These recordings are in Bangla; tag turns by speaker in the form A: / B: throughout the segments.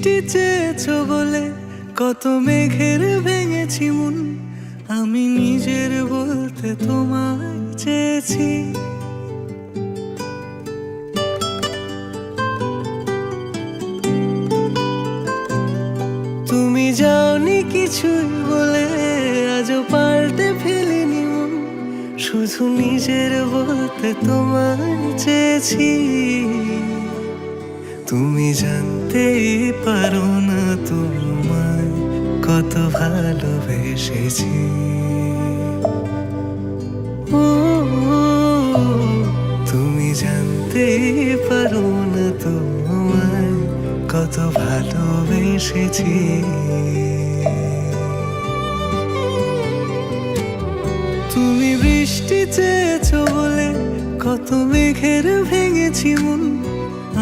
A: বৃষ্টি চেয়েছো বলে কত মেঘের ভেঙেছি মন, আমি নিজের বলতে তোমায় চেয়েছি। তুমি যাওনি কিছুই বলে আজও পাল্টে ফেলিনি মন, শুধু নিজের বলতে তোমায় চেয়েছি। তুমি জানতেই পারো না তোমায় কত ভালোবেসেছি। ও তুমি জানতেই পারো না তোমায় কত ভালোবেসেছি। তুমি বৃষ্টি চেয়েছো বলে কত মেঘের ভেঙেছি মন,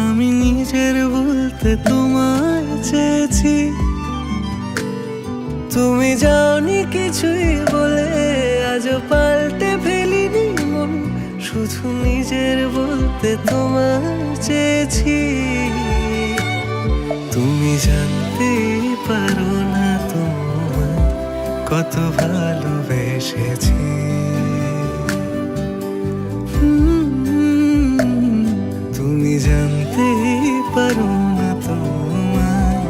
A: আমি নিজের বলতে তোমায় চেয়েছি। তুমি যাওনি কিছুই বলে আজও পাল্টে ফেলিনি মন, শুধু নিজের বলতে তোমায় চেয়েছি। তুমি জানতে পারো না তোমায় কত ভালোবেসেছি। তুমি জানতে পারো না তোমায়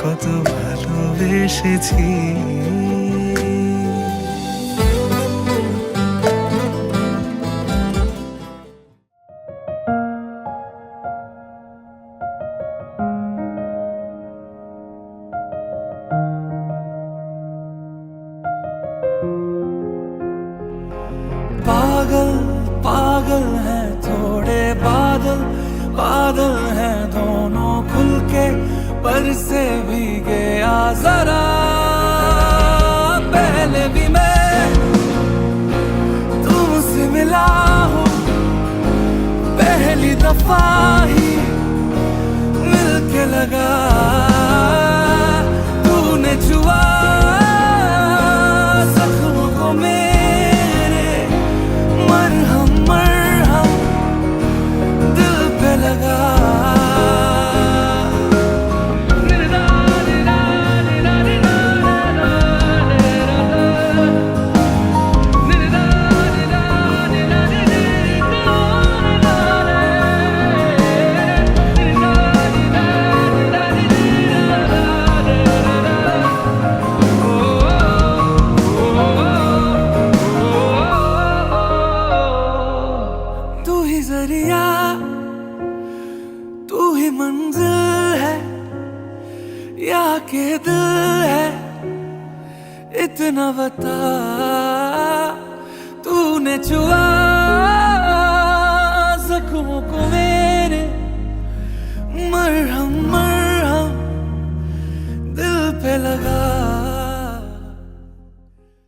A: কত ভালোবেসেছি।
B: पागल पागल हैं थोड़े बादल, बादल हैं दोनों खुल के पर से भीगे आ जरा। पहले भी मैं तुमसे मिला हूँ, पहली दफा ही मिलके लगा तूने छुआ जख्मों को मेरे, मरहम मरहम दिल पे लगा। तू ही जरिया तू ही मंजिल है या के दिल है, इतना बता तूने छुआ जख्मों को मेरे, मरहम मरहम दिल पे लगा।